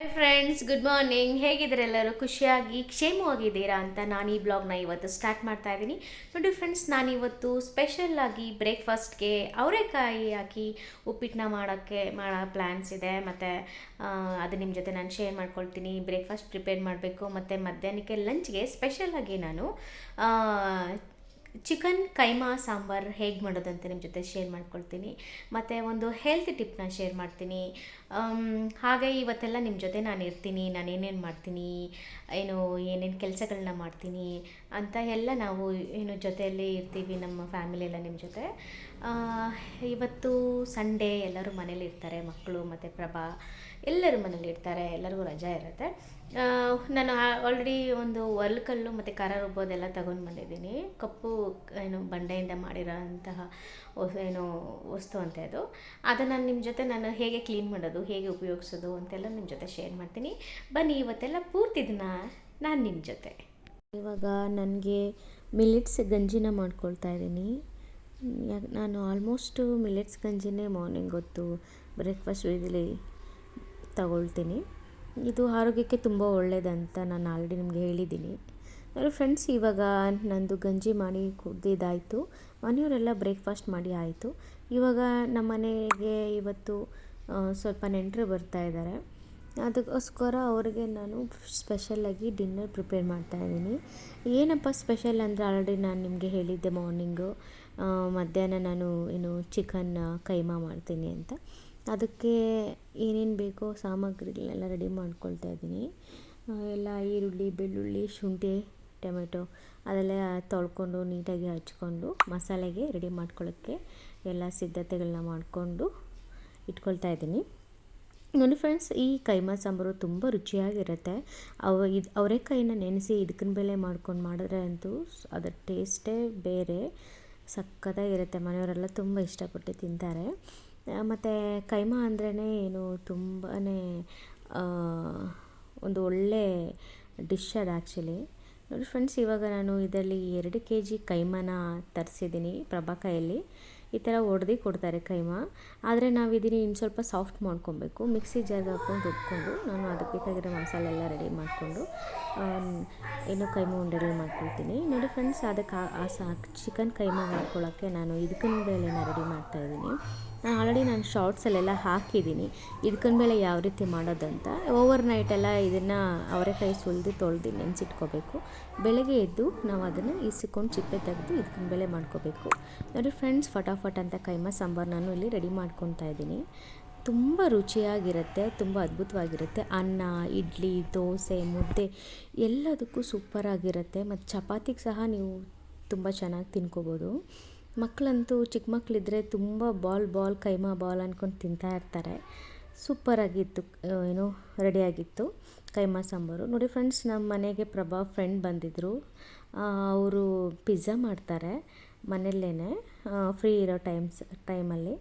Hi friends, good morning. ಹೇಗಿದ್ದೀರಾ? ಎಲ್ಲರೂ ಖುಷಿಯಾಗಿ ಕ್ಷೇಮವಾಗಿದ್ದೀರಾ ಅಂತ ನಾನು ಈ ಬ್ಲಾಗ್ನ ಇವತ್ತು ಸ್ಟಾರ್ಟ್ ಮಾಡ್ತಾ ಇದ್ದೀನಿ. ನೋಡಿ ಫ್ರೆಂಡ್ಸ್, ನಾನಿವತ್ತು ಸ್ಪೆಷಲ್ಲಾಗಿ ಬ್ರೇಕ್ಫಾಸ್ಟ್ಗೆ ಅವರೆಕಾಯಿ ಹಾಕಿ ಉಪ್ಪಿಟ್ಟನ್ನ ಮಾಡೋ ಪ್ಲ್ಯಾನ್ಸ್ ಇದೆ. ಮತ್ತು ಅದು ನಿಮ್ಮ ಜೊತೆ ನಾನು ಶೇರ್ ಮಾಡ್ಕೊಳ್ತೀನಿ. ಬ್ರೇಕ್ಫಾಸ್ಟ್ ಪ್ರಿಪೇರ್ ಮಾಡಬೇಕು ಮತ್ತು ಮಧ್ಯಾಹ್ನಕ್ಕೆ ಲಂಚ್ಗೆ ಸ್ಪೆಷಲಾಗಿ ನಾನು ಚಿಕನ್ ಕೈಮಾ ಸಾಂಬಾರು ಹೇಗೆ ಮಾಡೋದಂತ ನಿಮ್ಮ ಜೊತೆ ಶೇರ್ ಮಾಡ್ಕೊಳ್ತೀನಿ. ಮತ್ತು ಒಂದು ಹೆಲ್ತ್ ಟಿಪ್ನ ಶೇರ್ ಮಾಡ್ತೀನಿ. ಹಾಗೆ ಇವತ್ತೆಲ್ಲ ನಿಮ್ಮ ಜೊತೆ ನಾನು ಇರ್ತೀನಿ. ನಾನು ಏನೇನು ಮಾಡ್ತೀನಿ, ಏನೇನು ಕೆಲಸಗಳನ್ನ ಮಾಡ್ತೀನಿ ಅಂತ ಎಲ್ಲ ನಾವು ಜೊತೆಯಲ್ಲೇ ಇರ್ತೀವಿ, ನಮ್ಮ ಫ್ಯಾಮಿಲಿ ಎಲ್ಲ ನಿಮ್ಮ ಜೊತೆ. ಇವತ್ತು ಸಂಡೇ, ಎಲ್ಲರೂ ಮನೇಲಿ ಇರ್ತಾರೆ. ಮಕ್ಕಳು ಮತ್ತು ಪ್ರಭಾ ಎಲ್ಲರೂ ಮನೇಲಿ ಇರ್ತಾರೆ. ಎಲ್ಲರಿಗೂ ರಜಾ ಇರುತ್ತೆ. ನಾನು ಆಲ್ರೆಡಿ ಒಂದು ಒರಳುಕಲ್ಲು ಮತ್ತು ಖಾರ ರುಬ್ಬೋದೆಲ್ಲ ತಗೊಂಡು ಬಂದಿದ್ದೀನಿ. ಕಪ್ಪು ಬಂಡೆಯಿಂದ ಮಾಡಿರೋ ಅಂತಹ ವಸ್ತು ಅಂತೆ ಅದು. ಅದನ್ನು ನಿಮ್ಮ ಜೊತೆ ನಾನು ಹೇಗೆ ಕ್ಲೀನ್ ಮಾಡೋದು, ಹೇಗೆ ಉಪಯೋಗಿಸೋದು ಅಂತೆಲ್ಲ ನಿಮ್ಮ ಜೊತೆ ಶೇರ್ ಮಾಡ್ತೀನಿ. ಬನ್ನಿ, ಇವತ್ತೆಲ್ಲ ಪೂರ್ತಿ ದಿನ ನಾನು ನಿಮ್ಮ ಜೊತೆ. ಇವಾಗ ನನಗೆ ಮಿಲೆಟ್ಸ್ ಗಂಜಿನ ಮಾಡ್ಕೊಳ್ತಾ ಇದ್ದೀನಿ. ನಾನು ಆಲ್ಮೋಸ್ಟು ಮಿಲೆಟ್ಸ್ ಗಂಜಿನೇ ಮಾರ್ನಿಂಗ್ ಹೊತ್ತು ಬ್ರೇಕ್ಫಾಸ್ಟ್ ಇದರಲ್ಲಿ ತಗೊಳ್ತೀನಿ. ಇದು ಆರೋಗ್ಯಕ್ಕೆ ತುಂಬ ಒಳ್ಳೆಯದಂತ ನಾನು ಆಲ್ರೆಡಿ ನಿಮಗೆ ಹೇಳಿದ್ದೀನಿ. ಫ್ರೆಂಡ್ಸ್, ಇವಾಗ ನಂದು ಗಂಜಿ ಮಾಡಿ ಕುಡ್ದಿದ್ದಾಯಿತು. ಮನೆಯವರೆಲ್ಲ ಬ್ರೇಕ್ಫಾಸ್ಟ್ ಮಾಡಿ ಆಯಿತು. ಇವಾಗ ನಮ್ಮ ಮನೆಗೆ ಇವತ್ತು ಸ್ವಲ್ಪ ನೆಂಟರು ಬರ್ತಾಯಿದ್ದಾರೆ. ಅದಕ್ಕೋಸ್ಕರ ಅವ್ರಿಗೆ ನಾನು ಸ್ಪೆಷಲಾಗಿ ಡಿನ್ನರ್ ಪ್ರಿಪೇರ್ ಮಾಡ್ತಾಯಿದ್ದೀನಿ. ಏನಪ್ಪ ಸ್ಪೆಷಲ್ ಅಂದರೆ, ಆಲ್ರೆಡಿ ನಾನು ನಿಮಗೆ ಹೇಳಿದ್ದೆ ಮಾರ್ನಿಂಗು. ಮಧ್ಯಾಹ್ನ ನಾನು ಚಿಕನ್ ಕೈಮಾ ಮಾಡ್ತೀನಿ ಅಂತ. ಅದಕ್ಕೆ ಏನೇನು ಬೇಕೋ ಸಾಮಗ್ರಿಗಳನ್ನೆಲ್ಲ ರೆಡಿ ಮಾಡ್ಕೊಳ್ತಾ ಇದ್ದೀನಿ. ಎಲ್ಲ ಈರುಳ್ಳಿ, ಬೆಳ್ಳುಳ್ಳಿ, ಶುಂಠಿ, ಟೊಮೆಟೊ ಅದೆಲ್ಲ ತೊಳ್ಕೊಂಡು ನೀಟಾಗಿ ಹಚ್ಕೊಂಡು ಮಸಾಲೆಗೆ ರೆಡಿ ಮಾಡ್ಕೊಳ್ಳೋಕ್ಕೆ ಎಲ್ಲ ಸಿದ್ಧತೆಗಳನ್ನ ಮಾಡಿಕೊಂಡು ಇಟ್ಕೊಳ್ತಾ ಇದ್ದೀನಿ. ನೋಡಿ ಫ್ರೆಂಡ್ಸ್, ಈ ಕೈಮಾ ಸಾಂಬಾರು ತುಂಬ ರುಚಿಯಾಗಿರುತ್ತೆ. ಅವರೆಕಾಯಿನ ನೆನೆಸಿ ಇದಕ್ಕಿನ ಬೇಳೆ ಮಾಡ್ಕೊಂಡು ಮಾಡಿದ್ರೆ ಅಂತೂ ಅದರ ಟೇಸ್ಟೇ ಬೇರೆ, ಸಕ್ಕತ್ತಾಗಿರುತ್ತೆ. ಮನೆಯವರೆಲ್ಲ ತುಂಬ ಇಷ್ಟಪಟ್ಟು ತಿಂತಾರೆ. ಮತ್ತು ಕೈಮಾ ಅಂದ್ರೇ ತುಂಬಾ ಒಂದು ಒಳ್ಳೆ ಡಿಶ್ ಅದು ಆ್ಯಕ್ಚುಲಿ. ನೋಡಿ ಫ್ರೆಂಡ್ಸ್, ಇವಾಗ ನಾನು ಇದರಲ್ಲಿ 2 kg ಕೈಮಾನ ತರಿಸಿದ್ದೀನಿ. ಪ್ರಭಾಕಾಯಲ್ಲಿ ಈ ಥರ ಒಡೆದು ಕೊಡ್ತಾರೆ ಕೈಮಾ. ಆದರೆ ನಾವು ಇದನ್ನು ಇನ್ನು ಸ್ವಲ್ಪ ಸಾಫ್ಟ್ ಮಾಡ್ಕೊಬೇಕು. ಮಿಕ್ಸಿ ಜಾರ್ಗೆ ಹಾಕ್ಕೊಂಡು ರುಬ್ಕೊಂಡು ನಾನು ಅದಕ್ಕೆ ಬೇಕಾಗಿರೋ ಮಸಾಲೆ ಎಲ್ಲ ರೆಡಿ ಮಾಡಿಕೊಂಡು ಕೈಮಾ ಉಂಡೆಗಳು ಮಾಡ್ಕೊಳ್ತೀನಿ. ನೋಡಿ ಫ್ರೆಂಡ್ಸ್, ಅದಕ್ಕೆ ಚಿಕನ್ ಕೈಮಾ ಮಾಡ್ಕೊಳ್ಳೋಕ್ಕೆ ನಾನು ಇದಕ್ಕಿನ ಬೇಳೆನ ರೆಡಿ ಮಾಡ್ತಾಯಿದ್ದೀನಿ. ನಾನು ಶಾರ್ಟ್ಸಲ್ಲೆಲ್ಲ ಹಾಕಿದ್ದೀನಿ ಇದಕ್ಕಿನ ಬೇಳೆ ಯಾವ ರೀತಿ ಮಾಡೋದಂತ. ಓವರ್ ನೈಟೆಲ್ಲ ಇದನ್ನು ಅವರೆಕಾಯಿ ಸುಲಿದು ತೊಳೆದು ನೆನೆಸಿಟ್ಕೋಬೇಕು. ಬೆಳಗ್ಗೆ ಎದ್ದು ನಾವು ಅದನ್ನು ಇಸಿಕೊಂಡು ಚಿಪ್ಪೆ ತೆಗೆದು ಇದಕ್ಕಿನ ಬೇಳೆ ಮಾಡ್ಕೋಬೇಕು. ನೋಡಿ ಫ್ರೆಂಡ್ಸ್, ಫಟಾಫಟ್ ಅಂತ ಕೈಮಾ ಸಾಂಬಾರು ನಾನು ಇಲ್ಲಿ ರೆಡಿ ಮಾಡ್ಕೊತಾ ಇದ್ದೀನಿ. ತುಂಬ ರುಚಿಯಾಗಿರುತ್ತೆ, ತುಂಬ ಅದ್ಭುತವಾಗಿರುತ್ತೆ. ಅನ್ನ, ಇಡ್ಲಿ, ದೋಸೆ, ಮುದ್ದೆ ಎಲ್ಲದಕ್ಕೂ ಸೂಪರಾಗಿರುತ್ತೆ. ಮತ್ತು ಚಪಾತಿಗೆ ಸಹ ನೀವು ತುಂಬ ಚೆನ್ನಾಗಿ ತಿನ್ಕೋಬೋದು. ಮಕ್ಕಳಂತೂ ಚಿಕ್ಕ ಮಕ್ಕಳಿದ್ರೆ ತುಂಬ ಬಾಲ್ ಕೈಮಾ ಬಾಲ್ ಅಂದ್ಕೊಂಡು ತಿಂತಾ ಇರ್ತಾರೆ. ಸೂಪರಾಗಿತ್ತು, ರೆಡಿಯಾಗಿತ್ತು ಕೈಮಾ ಸಾಂಬಾರು. ನೋಡಿ ಫ್ರೆಂಡ್ಸ್, ನಮ್ಮ ಮನೆಗೆ ಪ್ರಭಾ ಫ್ರೆಂಡ್ ಬಂದಿದ್ದರು. ಅವರು ಪಿಜ್ಜಾ ಮಾಡ್ತಾರೆ ಮನೆಯಲ್ಲೇ, ಫ್ರೀ ಇರೋ ಟೈಮಲ್ಲಿ.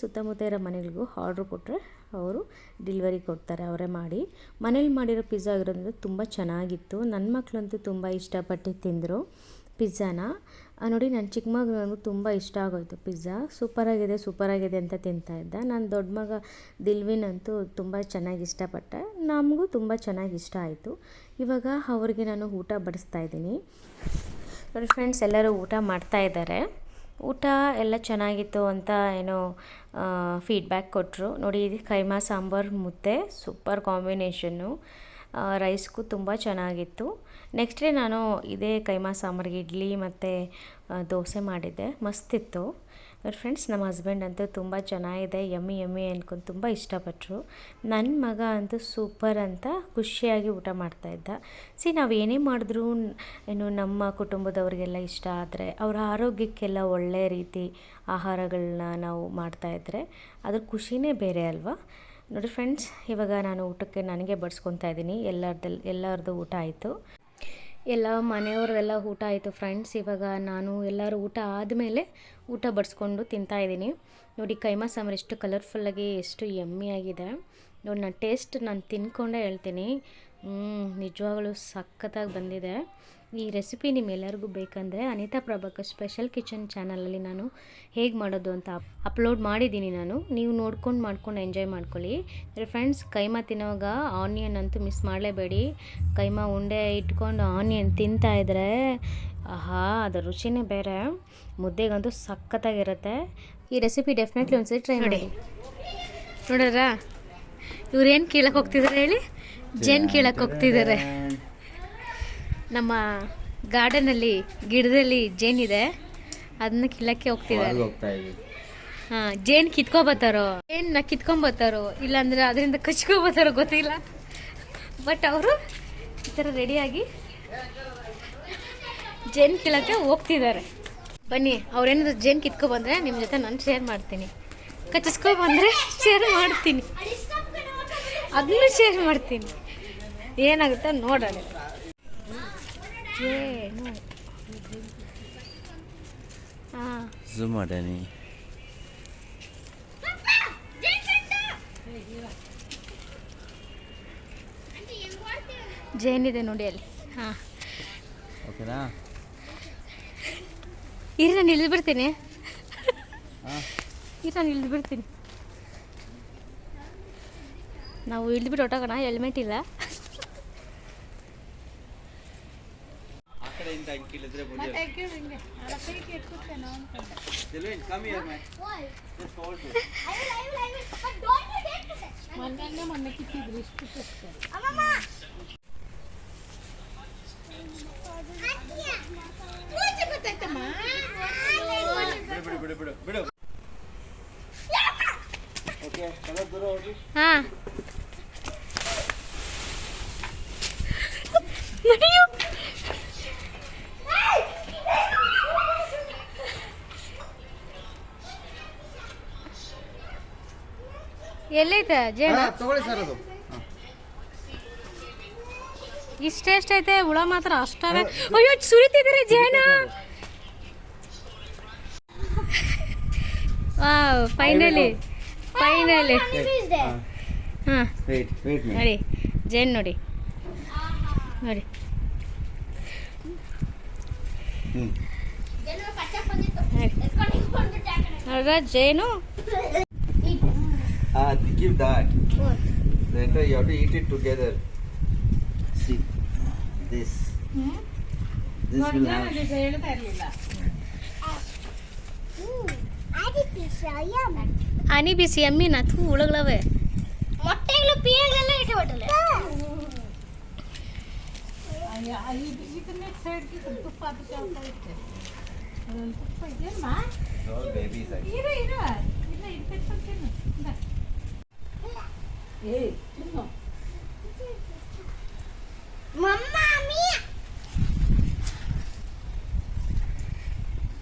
ಸುತ್ತಮುತ್ತ ಇರೋ ಮನೆಗಳಿಗೂ ಆರ್ಡ್ರ್ ಕೊಟ್ಟರೆ ಅವರು ಡೆಲಿವರಿ ಕೊಡ್ತಾರೆ, ಅವರೇ ಮಾಡಿ. ಮನೇಲಿ ಮಾಡಿರೋ ಪಿಜ್ಜಾ ಆಗಿರೋದ್ರಿಂದ ತುಂಬ ಚೆನ್ನಾಗಿತ್ತು. ನನ್ನ ಮಕ್ಕಳಂತೂ ತುಂಬ ಇಷ್ಟಪಟ್ಟು ತಿಂದರು ಪಿಜ್ಜಾನ. ನೋಡಿ, ನನ್ನ ಚಿಕ್ಕ ಮಗನಿಗೂ ತುಂಬ ಇಷ್ಟ ಆಗೋಯಿತು ಪಿಜ್ಜಾ. ಸೂಪರಾಗಿದೆ ಅಂತ ತಿಂತಾಯಿದ್ದ. ನನ್ನ ದೊಡ್ಡ ಮಗ ದಿಲ್ವಿನ್ ಅಂತೂ ತುಂಬ ಚೆನ್ನಾಗಿ ಇಷ್ಟಪಟ್ಟ. ನಮಗೂ ತುಂಬ ಚೆನ್ನಾಗಿ ಇಷ್ಟ ಆಯಿತು. ಇವಾಗ ಅವ್ರಿಗೆ ನಾನು ಊಟ ಬಡಿಸ್ತಾ ಇದ್ದೀನಿ. ನೋಡಿ ಫ್ರೆಂಡ್ಸ್, ಎಲ್ಲರೂ ಊಟ ಮಾಡ್ತಾಯಿದ್ದಾರೆ. ಊಟ ಎಲ್ಲ ಚೆನ್ನಾಗಿತ್ತು ಅಂತ ಫೀಡ್ಬ್ಯಾಕ್ ಕೊಟ್ಟರು. ನೋಡಿ, ಕೈಮಾ ಸಾಂಬಾರು ಮುದ್ದೆ ಸೂಪರ್ ಕಾಂಬಿನೇಷನ್ನು. ರೈಸ್ಗೂ ತುಂಬ ಚೆನ್ನಾಗಿತ್ತು. ನೆಕ್ಸ್ಟ್ ಡೇ ನಾನು ಇದೇ ಕೈಮಾ ಸಾಂಬಾರಿಗೆ ಇಡ್ಲಿ ಮತ್ತು ದೋಸೆ ಮಾಡಿದ್ದೆ, ಮಸ್ತಿತ್ತು. ಫ್ರೆಂಡ್ಸ್, ನಮ್ಮ ಹಸ್ಬೆಂಡ್ ಅಂತೂ ತುಂಬ ಚೆನ್ನಾಗಿದೆ, ಯಮ್ಮಿ ಅಂದ್ಕೊಂಡು ತುಂಬ ಇಷ್ಟಪಟ್ಟರು. ನನ್ನ ಮಗ ಅಂತೂ ಸೂಪರ್ ಅಂತ ಖುಷಿಯಾಗಿ ಊಟ ಮಾಡ್ತಾಯಿದ್ದ. ನಾವು ಏನೇ ಮಾಡಿದ್ರೂ ನಮ್ಮ ಕುಟುಂಬದವ್ರಿಗೆಲ್ಲ ಇಷ್ಟ ಆದರೆ ಅವರ ಆರೋಗ್ಯಕ್ಕೆಲ್ಲ ಒಳ್ಳೆಯ ರೀತಿ ಆಹಾರಗಳನ್ನ ನಾವು ಮಾಡ್ತಾಯಿದ್ರೆ ಅದ್ರ ಖುಷಿನೇ ಬೇರೆ ಅಲ್ವಾ. ನೋಡಿ ಫ್ರೆಂಡ್ಸ್, ಇವಾಗ ನಾನು ಊಟಕ್ಕೆ ನನಗೆ ಬಡಿಸ್ಕೊತಾ ಇದ್ದೀನಿ. ಎಲ್ಲರದ್ದು ಊಟ ಆಯಿತು. ಎಲ್ಲ ಮನೆಯವ್ರದ್ದೆಲ್ಲ ಊಟ ಆಯಿತು ಫ್ರೆಂಡ್ಸ್. ಇವಾಗ ನಾನು ಎಲ್ಲರೂ ಊಟ ಆದಮೇಲೆ ಊಟ ಬಡಿಸ್ಕೊಂಡು ತಿಂತಾಯಿದ್ದೀನಿ. ನೋಡಿ, ಕೈಮಾ ಸಾಂಬಾರು ಎಷ್ಟು ಕಲರ್ಫುಲ್ಲಾಗಿ ಎಷ್ಟು ಯಮ್ಮಿ ಆಗಿದೆ ನೋಡಿ. ನಾನು ತಿಂದ್ಕೊಂಡೇ ಹೇಳ್ತೀನಿ, ನಿಜವಾಗ್ಲೂ ಸಖತ್ತಾಗಿ ಬಂದಿದೆ. ಈ ರೆಸಿಪಿ ನಿಮ್ಮೆಲ್ಲರಿಗೂ ಬೇಕಂದರೆ ಅನಿತಾ ಪ್ರಭಾಕರ್ ಸ್ಪೆಷಲ್ ಕಿಚನ್ ಚಾನಲಲ್ಲಿ ನಾನು ಹೇಗೆ ಮಾಡೋದು ಅಂತ ಅಪ್ಲೋಡ್ ಮಾಡಿದ್ದೀನಿ ನೀವು ಮಾಡ್ಕೊಂಡು ಎಂಜಾಯ್ ಮಾಡ್ಕೊಳ್ಳಿ. ಫ್ರೆಂಡ್ಸ್, ಕೈಮಾ ತಿನ್ನೋವಾಗ ಆನಿಯನ್ ಅಂತೂ ಮಿಸ್ ಮಾಡಲೇಬೇಡಿ. ಕೈಮಾ ಉಂಡೆ ಇಟ್ಕೊಂಡು ಆನಿಯನ್ ತಿಂತಾಯಿದ್ರೆ ಆಹಾ, ಅದರ ರುಚಿನೇ ಬೇರೆ. ಮುದ್ದೆಗಂತೂ ಸಖತ್ತಾಗಿರುತ್ತೆ. ಈ ರೆಸಿಪಿ ಡೆಫಿನೆಟ್ಲಿ ಒಂದ್ಸರಿ ಟ್ರೈ ಮಾಡಿ. ನೋಡಿದ್ರಾ, ಇವ್ರೇನು ಕೀಳಕ್ಕೆ ಹೋಗ್ತಿದ್ದಾರೆ ಹೇಳಿ? ಜೇನು ಕೀಳಕ್ಕೆ ಹೋಗ್ತಿದ್ದಾರೆ. ನಮ್ಮ ಗಾರ್ಡನಲ್ಲಿ ಗಿಡದಲ್ಲಿ ಜೇನಿದೆ, ಅದನ್ನ ಕೀಳಕ್ಕೆ ಹೋಗ್ತಿದ್ದಾರೆ. ಹಾಂ, ಜೇನು ಕಿತ್ಕೊಬತ್ತಾರೋ, ಜೇನ್ನ ಕಿತ್ಕೊಂಬತ್ತಾರೋ ಇಲ್ಲಾಂದ್ರೆ ಅದರಿಂದ ಕಚ್ಕೊಬತ್ತಾರೋ ಗೊತ್ತಿಲ್ಲ. ಬಟ್ ಅವರು ಈ ಥರ ರೆಡಿಯಾಗಿ ಜೇನು ಕೀಳಕ್ಕೆ ಹೋಗ್ತಿದ್ದಾರೆ. ಬನ್ನಿ, ಅವ್ರೇನಾದ್ರು ಜೇನು ಕಿತ್ಕೊಬಂದರೆ ನಿಮ್ಮ ಜೊತೆ ನಾನು ಶೇರ್ ಮಾಡ್ತೀನಿ. ಕಚ್ಚಿಸ್ಕೊಬಂದರೆ ಶೇರ್ ಮಾಡ್ತೀನಿ, ಅದನ್ನು ಶೇರ್ ಮಾಡ್ತೀನಿ. ಏನಾಗುತ್ತೆ ನೋಡೋಣ. ಜೇನು ಝೂಮ್ ಮಾಡನಿ. ಜೇನಿದೆ ನೋಡಿ ಅಲ್ಲಿ. ಹಾಂ, ಓಕೆನಾ? ಇರಿ, ನಾನು ಇಳಿದ್ಬಿಡ್ತೀನಿ. ನಾನು ಇಳಿದ್ಬಿಡ್ತೀನಿ. ನಾವು ಇಳಿದ್ಬಿಟ್ಟು ಹೊಟ್ಟೋಗೋಣ, ಹೆಲ್ಮೆಟ್ ಇಲ್ಲ. ಹಾಂ, ಎಲ್ಲೈತೆ ಜೇನು? ತಗೊಳ್ಳಿ ಸರ್, ಅದು ಇಷ್ಟೇ ಎಷ್ಟೈತೆ, ಹುಳ ಮಾತ್ರ ಅಷ್ಟವೇ. ಅಯ್ಯೋ, ಸುರಿತಿದ್ದಾರೆ ಜೇನು. Wow, finally. ಹಾಂ, ನೋಡಿ ಜೇನು, ನೋಡಿ ನೋಡ್ರ ಜೇನು. give that. Then you have to eat it together. See this. This will have. ಹನಿ ಬಿಸಿ ಎಮ್ಮಿನ ಥೂ ಹುಳುಗಳವೆ. ಮೊಟ್ಟೆಗಳು ಪಿಯಾಗೆಲ್ಲ ಇಟ್ಟುಬಿಟ್ಟಲ್ಲ. No babies. Mamma mia.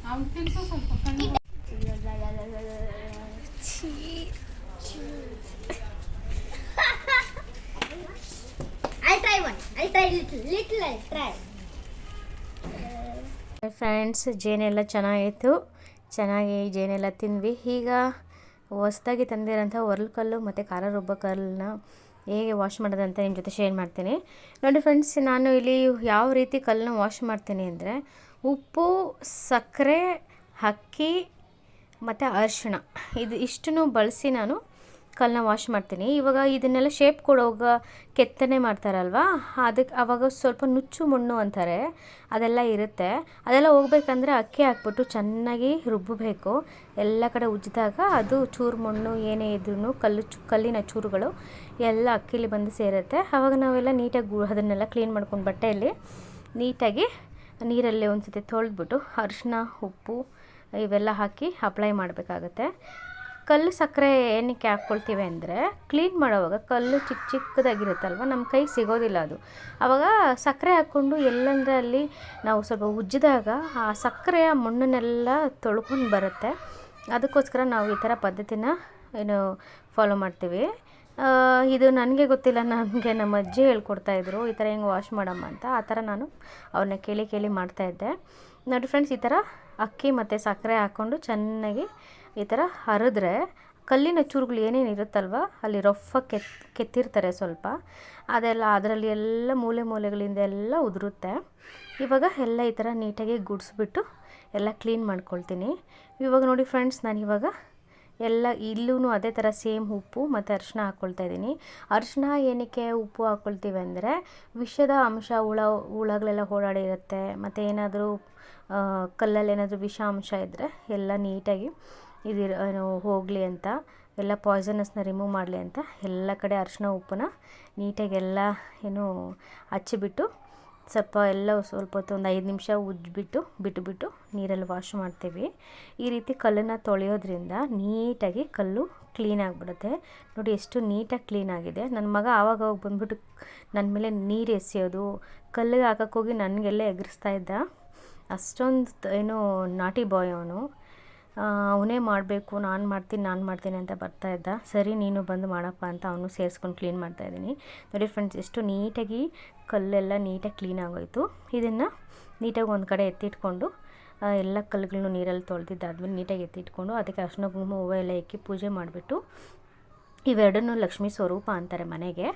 I'll try one. I'll try little. I'll try. Friends, ಜೇನೆಲ್ಲ ಚೆನ್ನಾಗಿ ಜೇನೆಲ್ಲ ತಿಂದ್ವಿ. ಈಗ ಹೊಸದಾಗಿ ತಂದಿರೋಂಥ ಒರಳು ಮತ್ತು ಖಾರ ರುಬ್ಬೋ ಕಲ್ಲನ್ನ ಹೇಗೆ ವಾಶ್ ಮಾಡೋದಂತ ನಿಮ್ಮ ಜೊತೆ ಶೇರ್ ಮಾಡ್ತೀನಿ. ನೋಡಿ ಫ್ರೆಂಡ್ಸ್, ನಾನು ಇಲ್ಲಿ ಯಾವ ರೀತಿ ಕಲ್ಲನ್ನ ವಾಶ್ ಮಾಡ್ತೀನಿ ಅಂದರೆ, ಉಪ್ಪು, ಸಕ್ಕರೆ, ಅಕ್ಕಿ ಮತ್ತು ಅರಿಶಿಣ ಇಷ್ಟನ್ನು ಬಳಸಿ ನಾನು ಕಲ್ಲನ್ನ ವಾಶ್ ಮಾಡ್ತೀನಿ. ಇವಾಗ ಇದನ್ನೆಲ್ಲ ಶೇಪ್ ಕೊಡೋವಾಗ ಕೆತ್ತನೆ ಮಾಡ್ತಾರಲ್ವ, ಅದಕ್ಕೆ ಆವಾಗ ಸ್ವಲ್ಪ ನುಚ್ಚು ಮಣ್ಣು ಅಂತಾರೆ, ಅದೆಲ್ಲ ಇರುತ್ತೆ. ಅದೆಲ್ಲ ಹೋಗ್ಬೇಕಂದ್ರೆ ಅಕ್ಕಿ ಹಾಕ್ಬಿಟ್ಟು ಚೆನ್ನಾಗಿ ರುಬ್ಬಬೇಕು. ಎಲ್ಲ ಕಡೆ ಉಜ್ಜಿದಾಗ ಅದು ಚೂರು ಮಣ್ಣು ಏನೇ ಇದ್ರೂ ಕಲ್ಲಿನ ಚೂರುಗಳು ಎಲ್ಲ ಅಕ್ಕಿಲಿ ಬಂದು ಸೇರುತ್ತೆ. ಆವಾಗ ನಾವೆಲ್ಲ ನೀಟಾಗಿ ಅದನ್ನೆಲ್ಲ ಕ್ಲೀನ್ ಮಾಡ್ಕೊಂಡು ಬಟ್ಟೆಯಲ್ಲಿ ನೀಟಾಗಿ ನೀರಲ್ಲಿ ಒಂದು ಸತಿ ತೊಳೆದ್ಬಿಟ್ಟು ಅರಿಶಿನ, ಉಪ್ಪು ಇವೆಲ್ಲ ಹಾಕಿ ಅಪ್ಲೈ ಮಾಡಬೇಕಾಗತ್ತೆ. ಕಲ್ಲು ಸಕ್ಕರೆ ಏನಕ್ಕೆ ಹಾಕ್ಕೊಳ್ತೀವಿ ಅಂದರೆ, ಕ್ಲೀನ್ ಮಾಡೋವಾಗ ಕಲ್ಲು ಚಿಕ್ಕದಾಗಿರುತ್ತಲ್ವ, ನಮ್ಮ ಕೈಗೆ ಸಿಗೋದಿಲ್ಲ ಅದು. ಆವಾಗ ಸಕ್ಕರೆ ಹಾಕ್ಕೊಂಡು ಎಲ್ಲಂದ್ರೆ ಅಲ್ಲಿ ನಾವು ಸ್ವಲ್ಪ ಉಜ್ಜಿದಾಗ ಆ ಸಕ್ಕರೆಯ ಮಣ್ಣನ್ನೆಲ್ಲ ತೊಳ್ಕೊಂಡು ಬರುತ್ತೆ. ಅದಕ್ಕೋಸ್ಕರ ನಾವು ಈ ಥರ ಪದ್ಧತಿನ ಫಾಲೋ ಮಾಡ್ತೀವಿ. ಇದು ನನಗೆ ಗೊತ್ತಿಲ್ಲ, ನನಗೆ ನಮ್ಮ ಅಜ್ಜಿ ಹೇಳ್ಕೊಡ್ತಾಯಿದ್ರು ಈ ಥರ ಹೆಂಗೆ ವಾಶ್ ಮಾಡಮ್ಮ ಅಂತ. ಆ ಥರ ನಾನು ಅವ್ರನ್ನ ಕೇಳಿ ಮಾಡ್ತಾಯಿದ್ದೆ. ನೋಡಿ ಫ್ರೆಂಡ್ಸ್, ಈ ಥರ ಅಕ್ಕಿ ಮತ್ತು ಸಕ್ಕರೆ ಹಾಕ್ಕೊಂಡು ಚೆನ್ನಾಗಿ ಈ ಥರ ಹರಿದ್ರೆ ಕಲ್ಲಿನ ಚೂರುಗಳು ಏನೇನು ಇರುತ್ತಲ್ವ ಅಲ್ಲಿ ರಫಾಗಿ ಕೆತ್ತಿರ್ತಾರೆ ಸ್ವಲ್ಪ, ಅದೆಲ್ಲ ಅದರಲ್ಲಿ ಎಲ್ಲ ಮೂಲೆಗಳಿಂದ ಎಲ್ಲ ಉದುರುತ್ತೆ. ಇವಾಗ ಎಲ್ಲ ಈ ಥರ ನೀಟಾಗಿ ಗುಡಿಸ್ಬಿಟ್ಟು ಎಲ್ಲ ಕ್ಲೀನ್ ಮಾಡ್ಕೊಳ್ತೀನಿ. ಇವಾಗ ನೋಡಿ ಫ್ರೆಂಡ್ಸ್, ನಾನಿವಾಗ ಎಲ್ಲ ಇಲ್ಲೂ ಅದೇ ಥರ ಸೇಮ್ ಉಪ್ಪು ಮತ್ತು ಅರಿಶಿನ ಹಾಕ್ಕೊಳ್ತಾ ಇದ್ದೀನಿ. ಅರಿಶಿನ ಏನಕ್ಕೆ ಉಪ್ಪು ಹಾಕ್ಕೊಳ್ತೀವಿ ಅಂದರೆ ವಿಷದ ಅಂಶ ಹುಳಗಳೆಲ್ಲ ಓಡಾಡಿರುತ್ತೆ, ಮತ್ತು ಏನಾದರೂ ಕಲ್ಲಲ್ಲಿ ಏನಾದರೂ ವಿಷ ಅಂಶ ಇದ್ದರೆ ಎಲ್ಲ ನೀಟಾಗಿ ಏನು ಹೋಗಲಿ ಅಂತ, ಎಲ್ಲ ಪಾಯ್ಸನಸ್ನ ರಿಮೂವ್ ಮಾಡಲಿ ಅಂತ ಎಲ್ಲ ಕಡೆ ಅರಿಶಿನ ಉಪ್ಪನ್ನ ನೀಟಾಗಿ ಎಲ್ಲ ಏನು ಹಚ್ಚಿಬಿಟ್ಟು ಸ್ವಲ್ಪ ಹೊತ್ತು ಒಂದು 5 ನಿಮಿಷ ಬಿಟ್ಟುಬಿಟ್ಟು ನೀರಲ್ಲಿ ವಾಶ್ ಮಾಡ್ತೀವಿ. ಈ ರೀತಿ ಕಲ್ಲನ್ನು ತೊಳೆಯೋದ್ರಿಂದ ನೀಟಾಗಿ ಕಲ್ಲು ಕ್ಲೀನ್ ಆಗಿಬಿಡುತ್ತೆ. ನೋಡಿ ಎಷ್ಟು ನೀಟಾಗಿ ಕ್ಲೀನ್ ಆಗಿದೆ. ನನ್ನ ಮಗ ಆವಾಗ ಬಂದ್ಬಿಟ್ಟು ನನ್ನ ಮೇಲೆ ನೀರು ಎಸೆಯೋದು, ಕಲ್ಲಿಗೆ ಹಾಕೋಕ್ಕೋಗಿ ನನಗೆಲ್ಲ ಎಗರಿಸ್ತಾ ಇದ್ದ. ಅಷ್ಟೊಂದು ಏನು ನಾಟಿ ಬಾಯ್ ಅವನು. ಅವನೇ ಮಾಡಬೇಕು, ನಾನು ಮಾಡ್ತೀನಿ ಅಂತ ಬರ್ತಾಯಿದ್ದ. ಸರಿ ನೀನು ಬಂದು ಮಾಡಪ್ಪ ಅಂತ ಅವನು ಸೇರಿಸ್ಕೊಂಡು ಕ್ಲೀನ್ ಮಾಡ್ತಾಯಿದ್ದೀನಿ. ನೋಡಿ ಫ್ರೆಂಡ್ಸ್, ಎಷ್ಟು ನೀಟಾಗಿ ಕಲ್ಲೆಲ್ಲ ನೀಟಾಗಿ ಕ್ಲೀನ್ ಆಗೋಯಿತು. ಇದನ್ನು ನೀಟಾಗಿ ಒಂದು ಕಡೆ ಎತ್ತಿಟ್ಕೊಂಡು ಎಲ್ಲ ಕಲ್ಲುಗಳನ್ನು ನೀರಲ್ಲಿ ತೊಳೆದಿದ್ದಾದ್ಮೇಲೆ ನೀಟಾಗಿ ಎತ್ತಿಟ್ಕೊಂಡು ಅದಕ್ಕೆ ಅರಿಶಿನ ಕುಂಕುಮ ಹೂವು ಎಲ್ಲ ಇಕ್ಕಿ ಪೂಜೆ ಮಾಡಿಬಿಟ್ಟು, ಇವೆರಡನ್ನೂ ಲಕ್ಷ್ಮೀ ಸ್ವರೂಪ ಅಂತಾರೆ ಮನೆಗೆ.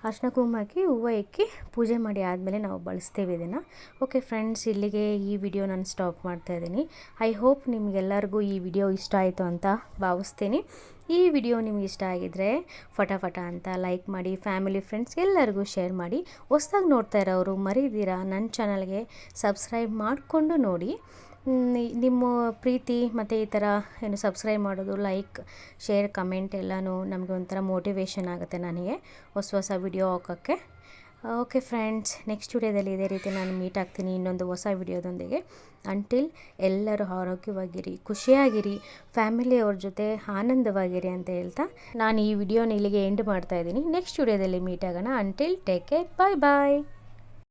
ಅರಿಶಿನ ಕುಂಕುಮ ಹಾಕಿ ಹೂವು ಇಕ್ಕಿ ಪೂಜೆ ಮಾಡಿ ಆದಮೇಲೆ ನಾವು ಬಳಸ್ತೀವಿ ಇದನ್ನು. ಓಕೆ ಫ್ರೆಂಡ್ಸ್, ಇಲ್ಲಿಗೆ ಈ ವಿಡಿಯೋ ನಾನು ಸ್ಟಾಪ್ ಮಾಡ್ತಾಯಿದ್ದೀನಿ. ಐ ಹೋಪ್ ನಿಮಗೆಲ್ಲರಿಗೂ ಈ ವಿಡಿಯೋ ಇಷ್ಟ ಆಯಿತು ಅಂತ ಭಾವಿಸ್ತೀನಿ. ಈ ವಿಡಿಯೋ ನಿಮ್ಗೆ ಇಷ್ಟ ಆಗಿದ್ದರೆ ಫಟಾಫಟ ಅಂತ ಲೈಕ್ ಮಾಡಿ, ಫ್ಯಾಮಿಲಿ ಫ್ರೆಂಡ್ಸ್ ಎಲ್ಲರಿಗೂ ಶೇರ್ ಮಾಡಿ. ಹೊಸ್ದಾಗಿ ನೋಡ್ತಾ ಇರೋರು ಮರಿದಿರಾ ನನ್ನ ಚಾನಲ್ಗೆ ಸಬ್ಸ್ಕ್ರೈಬ್ ಮಾಡಿಕೊಂಡು ನೋಡಿ. ನಿಮ್ಮ ಪ್ರೀತಿ ಮತ್ತು ಈ ಥರ ಏನು ಸಬ್ಸ್ಕ್ರೈಬ್ ಮಾಡೋದು, ಲೈಕ್, ಶೇರ್, ಕಮೆಂಟ್ ಎಲ್ಲನೂ ನಮಗೆ ಒಂಥರ ಮೋಟಿವೇಶನ್ ಆಗುತ್ತೆ ನನಗೆ ಹೊಸ ವಿಡಿಯೋ ಹಾಕೋಕ್ಕೆ. ಓಕೆ ಫ್ರೆಂಡ್ಸ್, ನೆಕ್ಸ್ಟ್ ವಿಡಿಯೋದಲ್ಲಿ ಇದೇ ರೀತಿ ನಾನು ಮೀಟ್ ಆಗ್ತೀನಿ ಇನ್ನೊಂದು ಹೊಸ ವಿಡಿಯೋದೊಂದಿಗೆ. ಅಂಟಿಲ್ ಎಲ್ಲರೂ ಆರೋಗ್ಯವಾಗಿರಿ, ಖುಷಿಯಾಗಿರಿ, ಫ್ಯಾಮಿಲಿಯವ್ರ ಜೊತೆ ಆನಂದವಾಗಿರಿ ಅಂತ ಹೇಳ್ತಾ ನಾನು ಈ ವಿಡಿಯೋನ ಇಲ್ಲಿಗೆ ಎಂಡ್ ಮಾಡ್ತಾಯಿದ್ದೀನಿ. ನೆಕ್ಸ್ಟ್ ವಿಡಿಯೋದಲ್ಲಿ ಮೀಟ್ ಆಗೋಣ. ಅಂಟಿಲ್ ಟೇಕ್ ಕೇರ್, ಬಾಯ್ ಬಾಯ್.